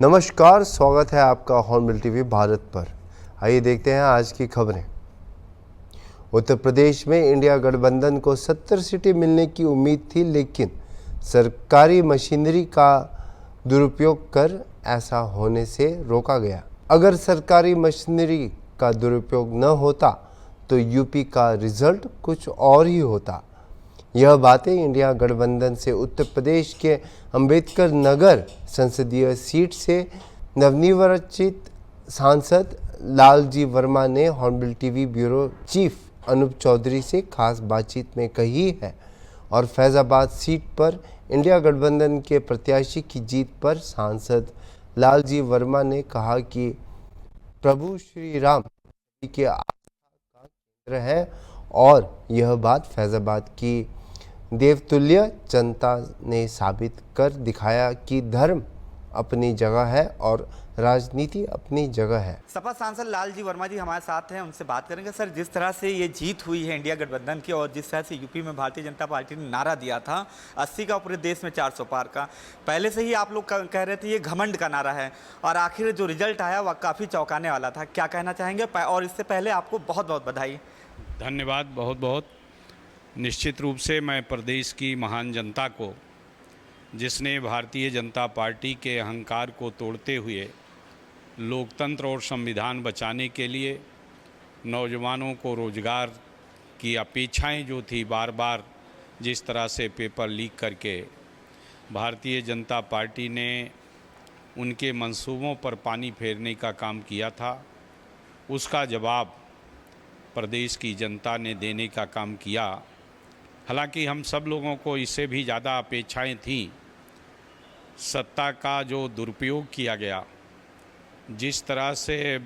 नमस्कार, स्वागत है आपका हॉर्नबिल टीवी भारत पर। आइए देखते हैं आज की खबरें। उत्तर प्रदेश में इंडिया गठबंधन को 70 सीटें मिलने की उम्मीद थी, लेकिन सरकारी मशीनरी का दुरुपयोग कर ऐसा होने से रोका गया। अगर सरकारी मशीनरी का दुरुपयोग न होता तो यूपी का रिजल्ट कुछ और ही होता। यह बातें इंडिया गठबंधन से उत्तर प्रदेश के अंबेडकर नगर संसदीय सीट से नवनिर्वाचित सांसद लालजी वर्मा ने Hornbill TV bureau chief Anoop Chaudhary से खास बातचीत में कही है और फैजाबाद सीट पर इंडिया गठबंधन के प्रत्याशी की जीत पर सांसद लालजी वर्मा ने कहा कि प्रभु श्री राम के आस्था का केंद्र है और यह बात फैजाबाद की देवतुल्य जनता ने साबित कर दिखाया कि धर्म अपनी जगह है और राजनीति अपनी जगह है। सपा सांसद लालजी वर्मा जी हमारे साथ हैं, उनसे बात करेंगे। सर, जिस तरह से ये जीत हुई है इंडिया गठबंधन की और जिस तरह से यूपी में भारतीय जनता पार्टी ने नारा दिया था 80 का, पूरे देश में 400 पार का, पहले से ही आप लोग कह रहे थे ये घमंड का नारा है और आखिर जो रिजल्ट आया वह काफ़ी चौंकाने वाला था। क्या कहना चाहेंगे? और इससे पहले आपको बहुत बहुत बधाई। धन्यवाद, बहुत बहुत। निश्चित रूप से मैं प्रदेश की महान जनता को, जिसने भारतीय जनता पार्टी के अहंकार को तोड़ते हुए लोकतंत्र और संविधान बचाने के लिए नौजवानों को रोजगार की अपेक्षाएं जो थी, बार बार जिस तरह से पेपर लीक करके भारतीय जनता पार्टी ने उनके मंसूबों पर पानी फेरने का काम किया था, उसका जवाब प्रदेश की जनता ने देने का काम किया। हालांकि हम सब लोगों को इससे भी ज़्यादा अपेक्षाएं थीं। सत्ता का जो दुरुपयोग किया गया, जिस तरह से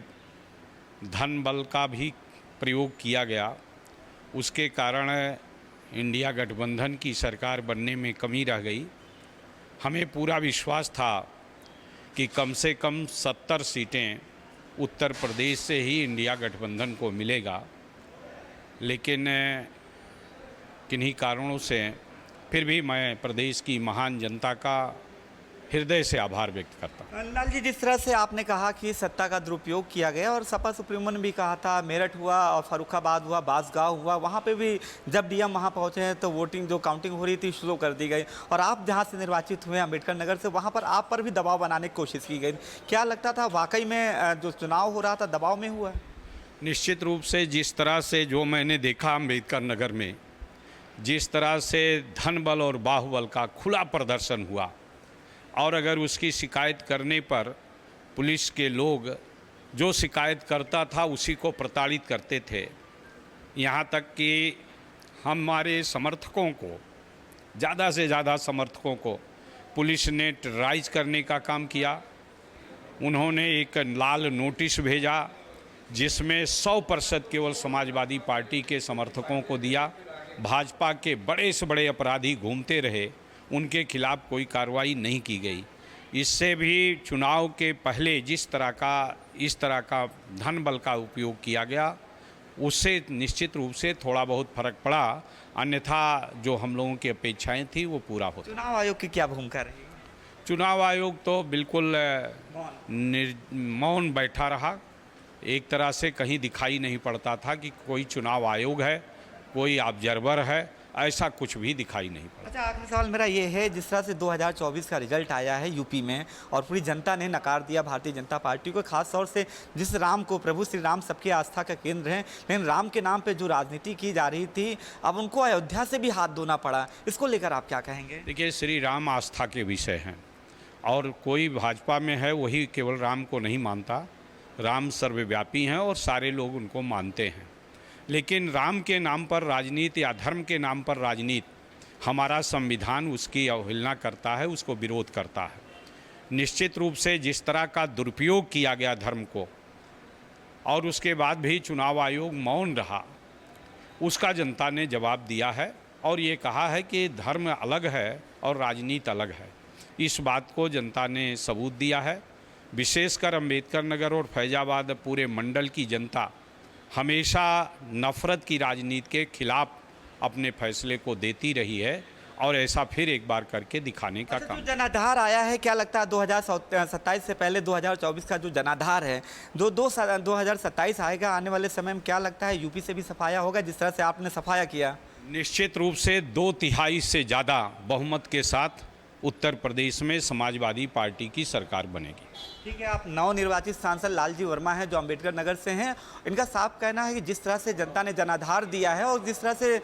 धन बल का भी प्रयोग किया गया, उसके कारण इंडिया गठबंधन की सरकार बनने में कमी रह गई। हमें पूरा विश्वास था कि कम से कम 70 सीटें उत्तर प्रदेश से ही इंडिया गठबंधन को मिलेगा, लेकिन किन्हीं कारणों से फिर भी मैं प्रदेश की महान जनता का हृदय से आभार व्यक्त करता हूँ। लाल जी, जिस तरह से आपने कहा कि सत्ता का दुरुपयोग किया गया और सपा सुप्रीमो ने भी कहा था, मेरठ हुआ और फर्रुखाबाद हुआ, बांसगांव हुआ, वहाँ पे भी जब डीएम वहाँ पहुँचे हैं तो वोटिंग जो काउंटिंग हो रही थी शुरू कर दी गई और आप जहाँ से निर्वाचित हुए अम्बेडकर नगर से, वहाँ पर आप पर भी दबाव बनाने की कोशिश की गई। क्या लगता था वाकई में जो चुनाव हो रहा था दबाव में हुआ? निश्चित रूप से जिस तरह से जो मैंने देखा अम्बेडकर नगर में, जिस तरह से धन बल और बाहुबल का खुला प्रदर्शन हुआ और अगर उसकी शिकायत करने पर पुलिस के लोग जो शिकायत करता था उसी को प्रताड़ित करते थे, यहाँ तक कि हमारे समर्थकों को, ज़्यादा से ज़्यादा समर्थकों को पुलिस ने टेरराइज करने का काम किया। उन्होंने एक लाल नोटिस भेजा जिसमें 100% केवल समाजवादी पार्टी के समर्थकों को दिया। भाजपा के बड़े से बड़े अपराधी घूमते रहे, उनके खिलाफ कोई कार्रवाई नहीं की गई। इससे भी चुनाव के पहले इस तरह का धन बल का उपयोग किया गया, उससे निश्चित रूप से थोड़ा बहुत फर्क पड़ा, अन्यथा जो हम लोगों की अपेक्षाएं थी वो पूरा होता। चुनाव आयोग की क्या भूमिका रही? चुनाव आयोग तो बिल्कुल मौन बैठा रहा। एक तरह से कहीं दिखाई नहीं पड़ता था कि कोई चुनाव आयोग है, कोई ऑब्जर्वर है, ऐसा कुछ भी दिखाई नहीं पड़ा। अच्छा, आखिरी सवाल मेरा ये है, जिस तरह से 2024 का रिजल्ट आया है यूपी में और पूरी जनता ने नकार दिया भारतीय जनता पार्टी को, खास तौर से जिस राम को, प्रभु श्री राम सबकी आस्था का केंद्र है, लेकिन राम के नाम पे जो राजनीति की जा रही थी, अब उनको अयोध्या से भी हाथ धोना पड़ा। इसको लेकर आप क्या कहेंगे? देखिए, श्री राम आस्था के विषय हैं और कोई भाजपा में है वही केवल राम को नहीं मानता। राम सर्वव्यापी हैं और सारे लोग उनको मानते हैं, लेकिन राम के नाम पर राजनीति या धर्म के नाम पर राजनीति, हमारा संविधान उसकी अवहेलना करता है, उसको विरोध करता है। निश्चित रूप से जिस तरह का दुरुपयोग किया गया धर्म को और उसके बाद भी चुनाव आयोग मौन रहा, उसका जनता ने जवाब दिया है और ये कहा है कि धर्म अलग है और राजनीति अलग है। इस बात को जनता ने सबूत दिया है। विशेषकर अम्बेडकर नगर और फैजाबाद पूरे मंडल की जनता हमेशा नफ़रत की राजनीति के खिलाफ अपने फैसले को देती रही है और ऐसा फिर एक बार करके दिखाने का काम। जो जनाधार आया है, क्या लगता है 2027 से पहले 2024 का जो जनाधार है, 2027 आएगा, आने वाले समय में क्या लगता है यूपी से भी सफाया होगा जिस तरह से आपने सफाया किया? निश्चित रूप से 2/3 से ज़्यादा बहुमत के साथ उत्तर प्रदेश में समाजवादी पार्टी की सरकार बनेगी। ठीक है, आप नवनिर्वाचित सांसद लालजी वर्मा हैं जो अंबेडकर नगर से हैं। इनका साफ कहना है कि जिस तरह से जनता ने जनाधार दिया है और जिस तरह से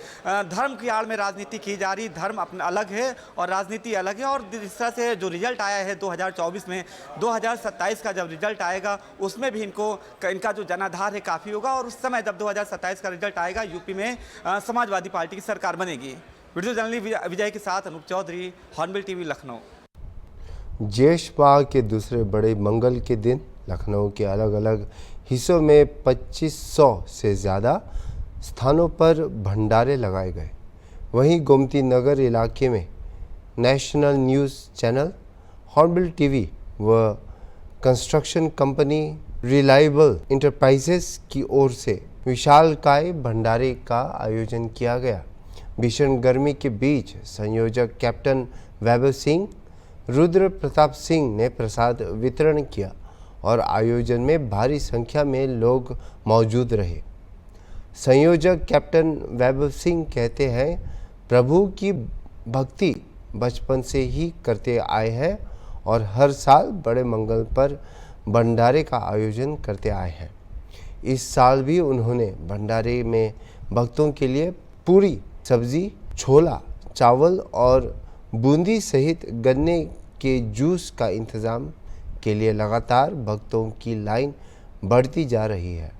धर्म की आड़ में राजनीति की जा रही, धर्म अपना अलग है और राजनीति अलग है, और जिस तरह से जो रिजल्ट आया है 2024 में, 2027 का जब रिजल्ट आएगा उसमें भी इनका जो जनाधार है काफ़ी होगा, और उस समय जब 2027 का रिजल्ट आएगा यूपी में समाजवादी पार्टी की सरकार बनेगी। वीडियो जर्नलिस्ट विजय के साथ अनूप चौधरी, हॉर्नबिल टीवी, लखनऊ। ज्येष्ठ माह के दूसरे बड़े मंगल के दिन लखनऊ के अलग अलग हिस्सों में 2500 से ज़्यादा स्थानों पर भंडारे लगाए गए। वहीं गोमती नगर इलाके में national news channel, hornbill TV व कंस्ट्रक्शन कंपनी रिलायबल इंटरप्राइजेस की ओर से विशालकाय भंडारे का आयोजन किया गया। भीषण गर्मी के बीच संयोजक कैप्टन वैभव सिंह, रुद्र प्रताप सिंह ने प्रसाद वितरण किया और आयोजन में भारी संख्या में लोग मौजूद रहे। संयोजक कैप्टन वैभव सिंह कहते हैं, प्रभु की भक्ति बचपन से ही करते आए हैं और हर साल बड़े मंगल पर भंडारे का आयोजन करते आए हैं। इस साल भी उन्होंने भंडारे में भक्तों के लिए पूरी, सब्जी, छोला, चावल और बूंदी सहित गन्ने के जूस का इंतज़ाम के लिए लगातार भक्तों की लाइन बढ़ती जा रही है।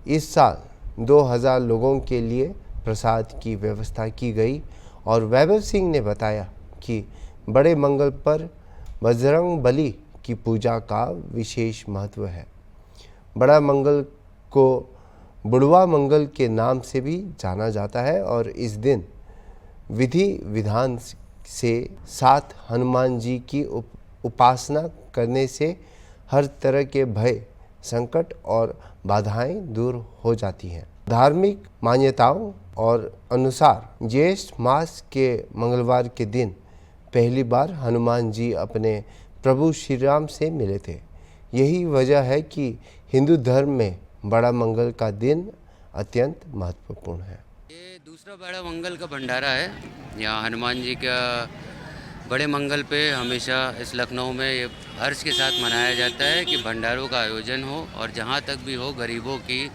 इस साल 2000 लोगों के लिए प्रसाद की व्यवस्था की गई और वैभव सिंह ने बताया कि बड़े मंगल पर बजरंग बली की पूजा का विशेष महत्व है। बड़ा मंगल को बुढ़वा मंगल के नाम से भी जाना जाता है और इस दिन विधि विधान से साथ हनुमान जी की उपासना करने से हर तरह के भय, संकट और बाधाएं दूर हो जाती हैं। धार्मिक मान्यताओं और अनुसार ज्येष्ठ मास के मंगलवार के दिन पहली बार हनुमान जी अपने प्रभु श्री राम से मिले थे। यही वजह है कि हिंदू धर्म में बड़ा मंगल का दिन अत्यंत महत्वपूर्ण है। ये दूसरा बड़ा मंगल का भंडारा है। यहाँ हनुमान जी का बड़े मंगल पे हमेशा इस लखनऊ में ये हर्ष के साथ मनाया जाता है कि भंडारों का आयोजन हो और जहाँ तक भी हो गरीबों की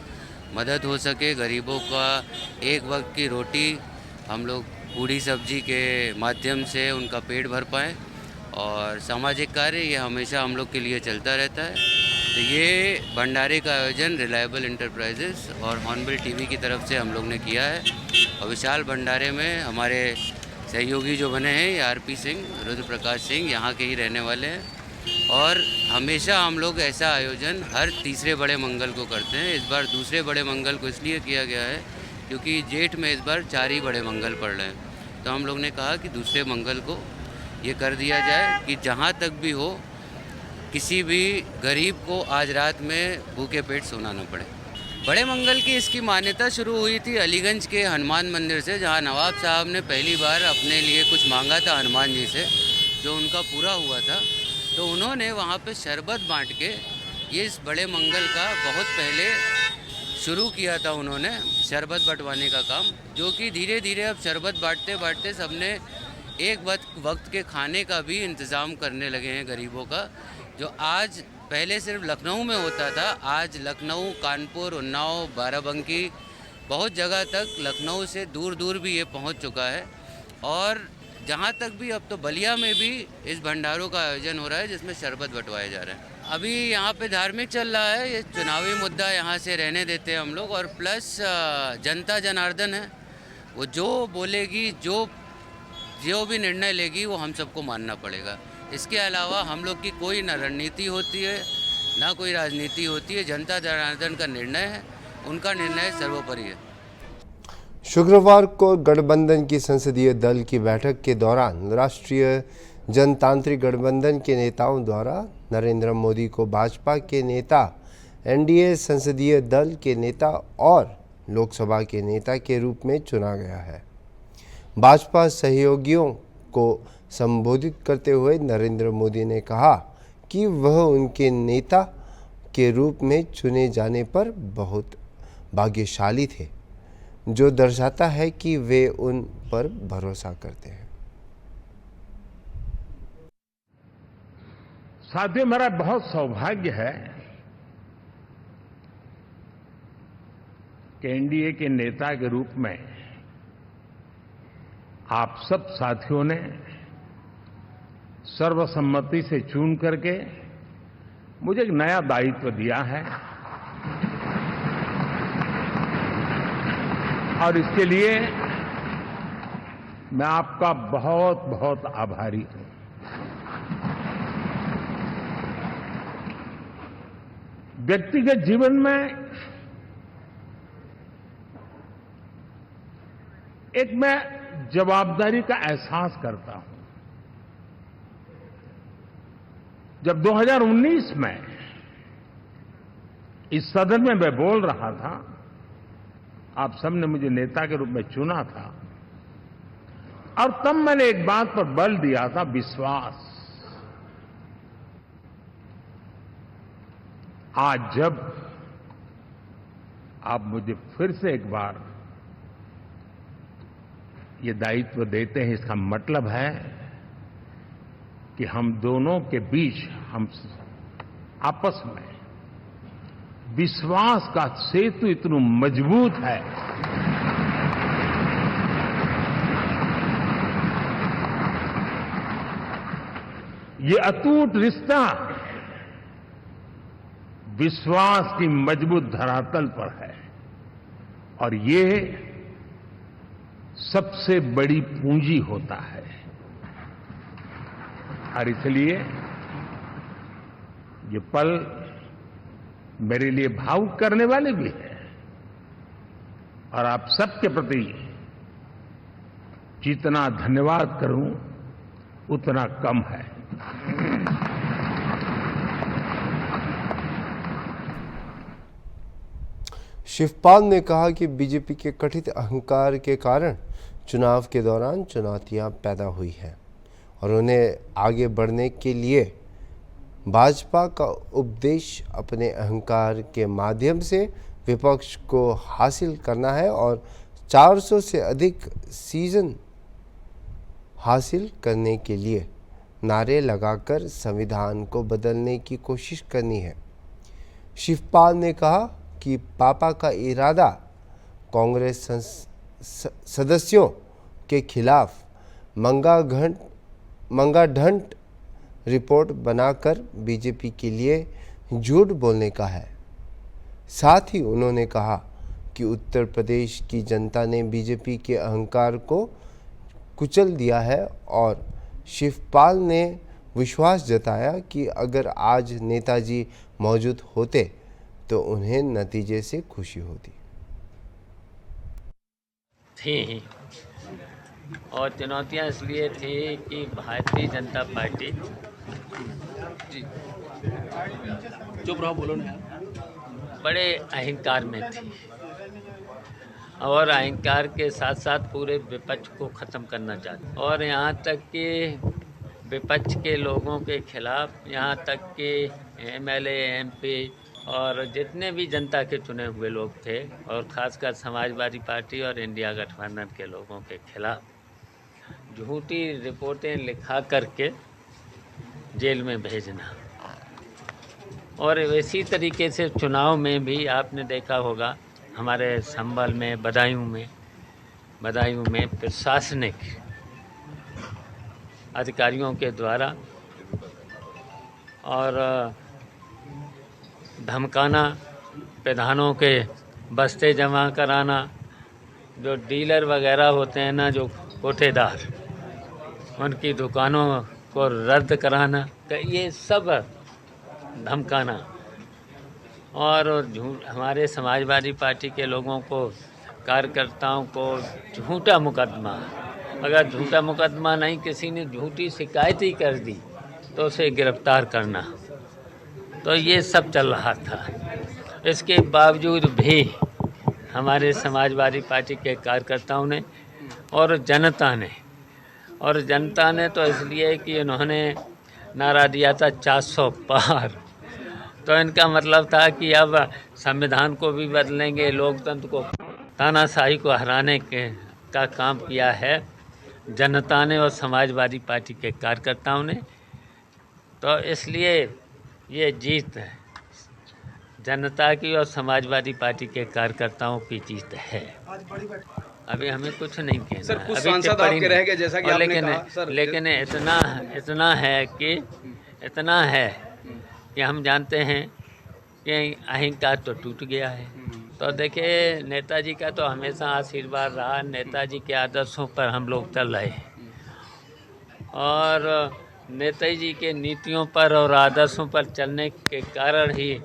मदद हो सके, गरीबों का एक वक्त की रोटी हम लोग पूड़ी सब्जी के माध्यम से उनका पेट भर पाएँ, और सामाजिक कार्य ये हमेशा हम लोग के लिए चलता रहता है। तो ये भंडारे का आयोजन रिलायबल इंटरप्राइजेस और हॉर्नबिल टीवी की तरफ से हम लोग ने किया है, और विशाल भंडारे में हमारे सहयोगी जो बने हैं ये आरपी सिंह, रुद्र प्रकाश सिंह यहाँ के ही रहने वाले हैं, और हमेशा हम लोग ऐसा आयोजन हर तीसरे बड़े मंगल को करते हैं। इस बार दूसरे बड़े मंगल को इसलिए किया गया है क्योंकि जेठ में इस बार 4 ही बड़े मंगल पड़ रहे हैं, तो हम लोग ने कहा कि दूसरे मंगल को ये कर दिया जाए कि जहाँ तक भी हो किसी भी गरीब को आज रात में भूखे पेट सोना न पड़े। बड़े मंगल की इसकी मान्यता शुरू हुई थी अलीगंज के हनुमान मंदिर से, जहाँ नवाब साहब ने पहली बार अपने लिए कुछ मांगा था हनुमान जी से, जो उनका पूरा हुआ था। तो उन्होंने वहाँ पे शरबत बांट के ये इस बड़े मंगल का बहुत पहले शुरू किया था उन्होंने, शरबत बंटवाने का काम, जो कि धीरे धीरे अब शरबत बांटते बांटते सबने एक वक्त के खाने का भी इंतज़ाम करने लगे हैं गरीबों का, जो आज पहले सिर्फ लखनऊ में होता था, आज लखनऊ, कानपुर, उन्नाव, बाराबंकी, बहुत जगह तक लखनऊ से दूर दूर भी ये पहुंच चुका है। और जहां तक भी अब तो बलिया में भी इस भंडारों का आयोजन हो रहा है जिसमें शरबत बंटवाए जा रहे हैं। अभी यहाँ पे धार्मिक चल रहा है, ये चुनावी मुद्दा यहाँ से रहने देते हैं हम लोग, और प्लस जनता जनार्दन है, वो जो बोलेगी, जो भी निर्णय लेगी वो हम सबको मानना पड़ेगा। इसके अलावा हम लोग की कोई ना रणनीति होती है ना कोई राजनीति होती है, जनता जनार्दन का निर्णय है, उनका निर्णय सर्वोपरि है। शुक्रवार को गठबंधन की संसदीय दल की बैठक के दौरान राष्ट्रीय जनतांत्रिक गठबंधन के नेताओं द्वारा नरेंद्र मोदी को भाजपा के नेता, एनडीए संसदीय दल के नेता और लोकसभा के नेता के रूप में चुना गया है। भाजपा सहयोगियों को संबोधित करते हुए नरेंद्र मोदी ने कहा कि वह उनके नेता के रूप में चुने जाने पर बहुत भाग्यशाली थे, जो दर्शाता है कि वे उन पर भरोसा करते हैं। साथियों, मेरा बहुत सौभाग्य है कि एनडीए के नेता के रूप में आप सब साथियों ने सर्वसम्मति से चुन करके मुझे एक नया दायित्व दिया है और इसके लिए मैं आपका बहुत बहुत आभारी हूं। व्यक्तिगत जीवन में एक मैं जवाबदारी का एहसास करता हूं। जब 2019 में इस सदन में मैं बोल रहा था, आप सबने मुझे नेता के रूप में चुना था और तब मैंने एक बात पर बल दिया था, विश्वास। आज जब आप मुझे फिर से एक बार ये दायित्व देते हैं, इसका मतलब है कि हम दोनों के बीच हम आपस में विश्वास का सेतु इतना मजबूत है ये अटूट रिश्ता विश्वास की मजबूत धरातल पर है और ये सबसे बड़ी पूंजी होता है और इसलिए ये पल मेरे लिए भावुक करने वाले भी है और आप सबके प्रति जितना धन्यवाद करूं उतना कम है। शिवपाल ने कहा कि बीजेपी के कथित अहंकार के कारण चुनाव के दौरान चुनौतियां पैदा हुई हैं और उन्हें आगे बढ़ने के लिए भाजपा का उपदेश अपने अहंकार के माध्यम से विपक्ष को हासिल करना है और 400 से अधिक सीजन हासिल करने के लिए नारे लगाकर संविधान को बदलने की कोशिश करनी है। शिवपाल ने कहा कि पापा का इरादा कांग्रेस सदस्यों के खिलाफ मंगाढंट रिपोर्ट बनाकर बीजेपी के लिए झूठ बोलने का है। साथ ही उन्होंने कहा कि उत्तर प्रदेश की जनता ने बीजेपी के अहंकार को कुचल दिया है और शिवपाल ने विश्वास जताया कि अगर आज नेताजी मौजूद होते तो उन्हें नतीजे से खुशी होती थी और चुनौतियां इसलिए थी कि भारतीय जनता पार्टी चुप रहो, बोलो ना। बड़े अहंकार में थी और अहंकार के साथ साथ पूरे विपक्ष को ख़त्म करना चाहती और यहाँ तक कि विपक्ष के लोगों के खिलाफ, यहाँ तक कि एमएलए, एमपी और जितने भी जनता के चुने हुए लोग थे और ख़ासकर समाजवादी पार्टी और इंडिया गठबंधन के लोगों के खिलाफ झूठी रिपोर्टें लिखा करके जेल में भेजना। और इसी तरीके से चुनाव में भी आपने देखा होगा हमारे संभल में, बदायूं में प्रशासनिक अधिकारियों के द्वारा और धमकाना, प्रधानों के बस्ते जमा कराना, जो डीलर वगैरह होते हैं ना, जो कोठेदार, उनकी दुकानों को रद्द कराना, ये सब धमकाना और हमारे समाजवादी पार्टी के लोगों को, कार्यकर्ताओं को झूठा मुकदमा, अगर झूठा मुकदमा नहीं, किसी ने झूठी शिकायत ही कर दी तो उसे गिरफ्तार करना, तो ये सब चल रहा था। इसके बावजूद भी हमारे समाजवादी पार्टी के कार्यकर्ताओं ने और जनता ने तो इसलिए कि उन्होंने नारा दिया था 400 पार, तो इनका मतलब था कि अब संविधान को भी बदलेंगे, लोकतंत्र को, तानाशाही को हराने का काम किया है जनता ने और समाजवादी पार्टी के कार्यकर्ताओं ने। तो इसलिए ये जीत है जनता की और समाजवादी पार्टी के कार्यकर्ताओं की जीत है। अभी हमें कुछ नहीं कहना सर, कुछ अभी सांसद आपके रह गए जैसा कि आपने कहा सर, लेकिन इतना है कि हम जानते हैं कि अहंकार तो टूट गया है। तो देखिए, नेताजी का तो हमेशा आशीर्वाद रहा, नेताजी के आदर्शों पर हम लोग चल रहे हैं और नेताजी के नीतियों पर और आदर्शों पर चलने के कारण ही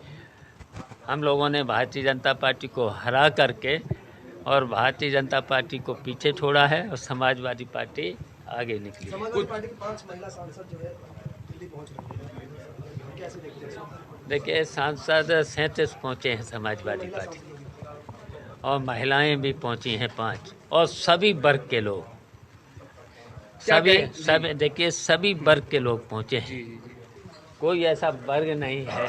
हम लोगों ने भारतीय जनता पार्टी को हरा करके और भारतीय जनता पार्टी को पीछे छोड़ा है और समाजवादी पार्टी आगे निकली। समाजवादी पार्टी की 5 महिला सांसद जो है दिल्ली पहुंच रही है, कैसे देखते हैं? देखिए, सांसद 37 पहुँचे हैं समाजवादी पार्टी और महिलाएं भी पहुँची हैं 5 और सभी वर्ग के लोग, सभी देखिए सभी वर्ग के लोग पहुँचे हैं। कोई ऐसा वर्ग नहीं है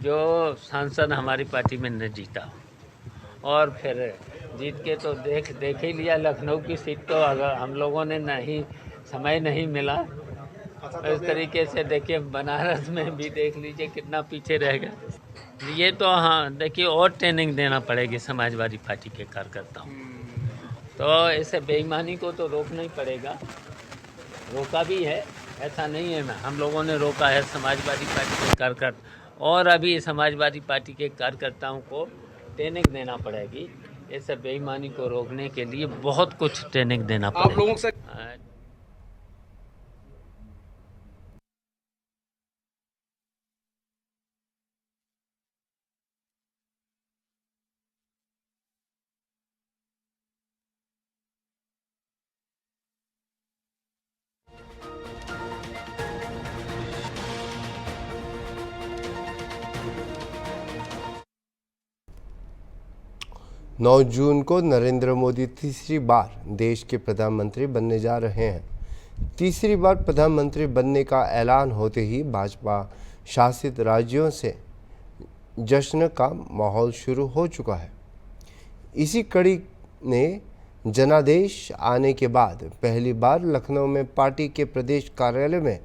जो सांसद हमारी पार्टी में न जीता हो। और फिर जीत के तो देख ही लिया, लखनऊ की सीट तो अगर हम लोगों ने समय नहीं मिला, इस तरीके से देखिए बनारस में भी देख लीजिए कितना पीछे रह गया। ये तो हाँ देखिए, और ट्रेनिंग देना पड़ेगी समाजवादी पार्टी के कार्यकर्ताओं, तो इसे बेईमानी को तो रोकना ही पड़ेगा। रोका भी है, ऐसा नहीं है हम लोगों ने रोका है समाजवादी पार्टी के कार्यकर्ता, और अभी समाजवादी पार्टी के कार्यकर्ताओं को ट्रेनिंग देना पड़ेगी। इस बेईमानी को रोकने के लिए बहुत कुछ ट्रेनिंग देना पड़ेगा। आप लोगों से नौ जून को नरेंद्र मोदी तीसरी बार देश के प्रधानमंत्री बनने जा रहे हैं। तीसरी बार प्रधानमंत्री बनने का ऐलान होते ही भाजपा शासित राज्यों से जश्न का माहौल शुरू हो चुका है। इसी कड़ी ने जनादेश आने के बाद पहली बार लखनऊ में पार्टी के प्रदेश कार्यालय में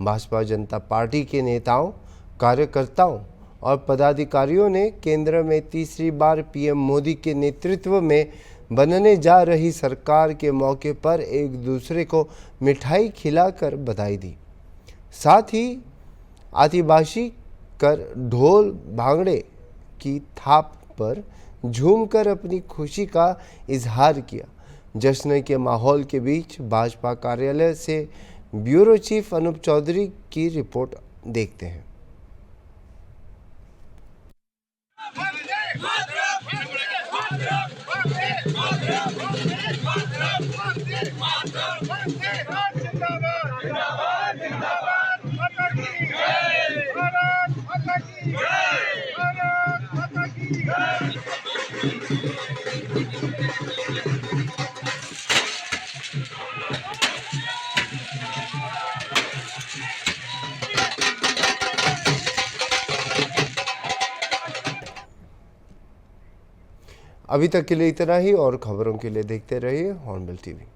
भाजपा जनता पार्टी के नेताओं, कार्यकर्ताओं और पदाधिकारियों ने केंद्र में तीसरी बार पीएम मोदी के नेतृत्व में बनने जा रही सरकार के मौके पर एक दूसरे को मिठाई खिलाकर बधाई दी। साथ ही आतिशबाजी कर ढोल भांगड़े की थाप पर झूमकर अपनी खुशी का इजहार किया। जश्न के माहौल के बीच भाजपा कार्यालय से ब्यूरो चीफ अनूप चौधरी की रिपोर्ट देखते हैं। अभी तक के लिए इतना ही, और खबरों के लिए देखते रहिए हॉर्नबिल टीवी।